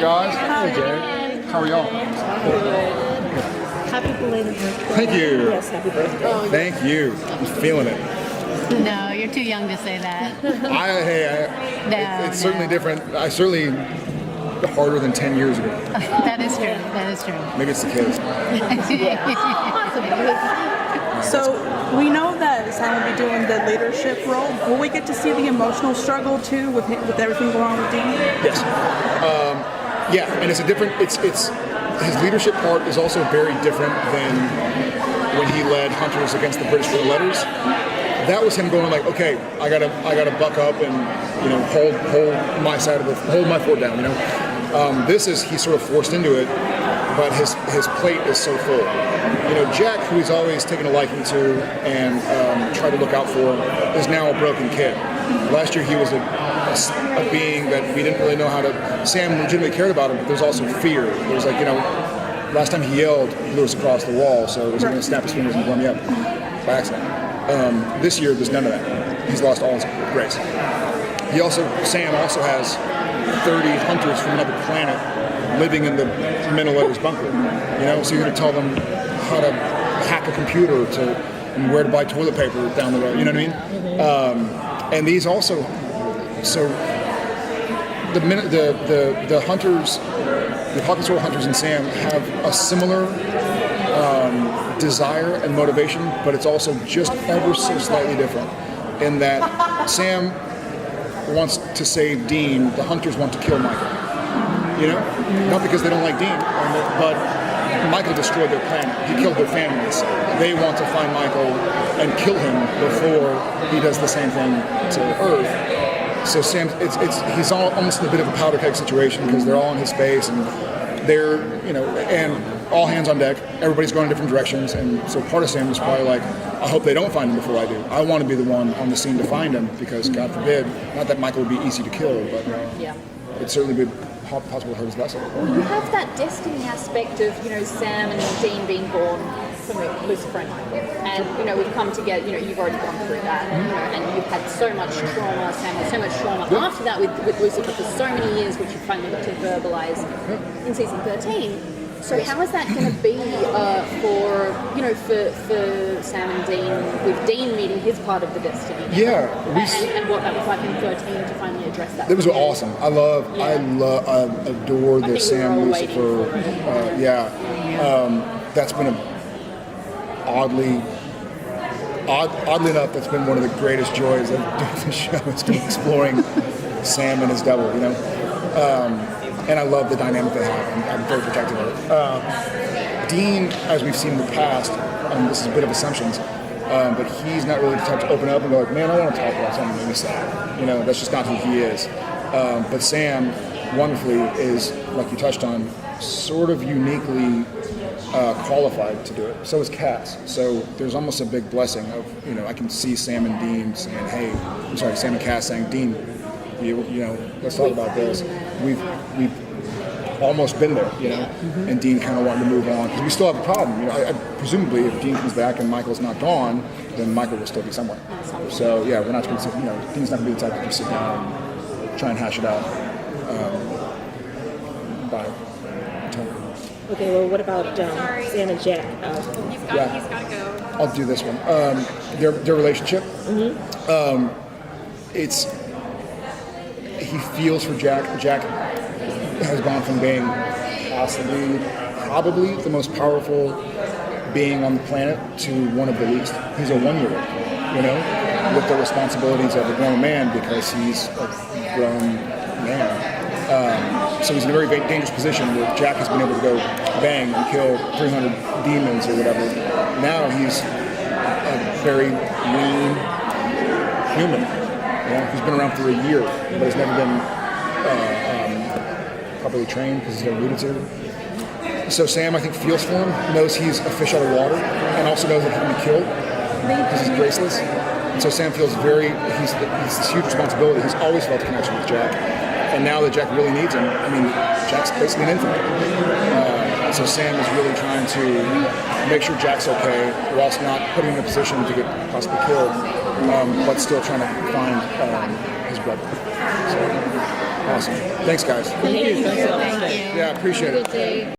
guys. Hey, Jay. How are y'all? Happy belated birthday. Thank you. Yes, happy birthday. Thank you. I'm feeling it. No, you're too young to say that. It's certainly different. I certainly harder than 10 years ago. That is true. That is true. Maybe it's the kids. So we know that Sam will be doing the leadership role. Will we get to see the emotional struggle too with everything going on with Dean? Yes. Yeah, and it's a different. It's his leadership part is also very different than when he led Hunters against the British for the letters. That was him going like, okay, I gotta buck up and hold my side of hold my fort down. This is he's sort of forced into it, but his plate is so full. Jack, who he's always taken a liking to and tried to look out for, is now a broken kid. Last year he was a being that we didn't really know how to. Sam legitimately cared about him, but there's also fear. There's last time he yelled, he blew us across the wall, so was he going to snap his fingers and blow me up by accident? This year there's none of that. He's lost all his grace. Sam also has 30 hunters from another planet living in the Mental Letters bunker. So you're going to tell them how to hack a computer and where to buy toilet paper down the road. You know what I mean? And these also, so the hunters, the Hawkins Royal Hunters and Sam have a similar desire and motivation, but it's also just ever so slightly different. In that Sam wants to save Dean, the Hunters want to kill Michael. Not because they don't like Dean, but Michael destroyed their planet. He killed their families. They want to find Michael and kill him before he does the same thing to Earth. So Sam, he's almost in a bit of a powder keg situation because they're all in his space and they're, and all hands on deck. Everybody's going in different directions, and so part of Sam is probably like, I hope they don't find him before I do. I want to be the one on the scene to find him because, God forbid, not that Michael would be easy to kill, but it'd certainly be possible to hurt his vessel. You have that destiny aspect of, Sam and Dean being born from Lucifer and Michael. And, we've come together, you've already gone through that. And you've had so much trauma, Sam had so much trauma after that with Lucifer for so many years, which you finally got to verbalize in season 13. So how is that going to be for Sam and Dean, with Dean meeting his part of the destiny? Yeah. And what that was like in 13 to finally address that. It was awesome. I adore the Sam Lucifer. That's been oddly enough, that's been one of the greatest joys of doing the show. It's been exploring Sam and his devil, and I love the dynamic they have. I'm very protective of it. Dean, as we've seen in the past, this is a bit of assumptions, but he's not really the type to open up and go like, man, I want to talk about something that made me sad. That's just not who he is. But Sam, wonderfully, is, like you touched on, sort of uniquely qualified to do it. So is Cass. So there's almost a big blessing of, I can see Sam and Dean saying, Sam and Cass saying, Dean, let's talk about this. We've almost been there, and Dean kind of wanted to move on because we still have a problem. Presumably, if Dean comes back and Michael's not gone, then Michael will still be somewhere. So we're not going to, Dean's not going to be the type to just sit down and try and hash it out. Okay, well, what about Sam and Jack? He's got to go. I'll do this one. Their relationship. He feels for Jack. Jack has gone from being probably the most powerful being on the planet to one of the least. He's a 1-year-old, with the responsibilities of a grown man because he's a grown man. So he's in a very dangerous position where Jack has been able to go bang and kill 300 demons or whatever. Now he's a very lean human. He's been around for a year, but has never been properly trained because he's never alluded to. So Sam, I think, feels for him, knows he's a fish out of water, and also knows that he can be killed because he's graceless. And so Sam feels he's this huge responsibility. He's always felt a connection with Jack. And now that Jack really needs him, Jack's basically an infant. So Sam is really trying to make sure Jack's okay, whilst not putting him in a position to get possibly killed, but still trying to find his brother. So Awesome. Thanks, guys. Thank you. Yeah, appreciate it. Good day.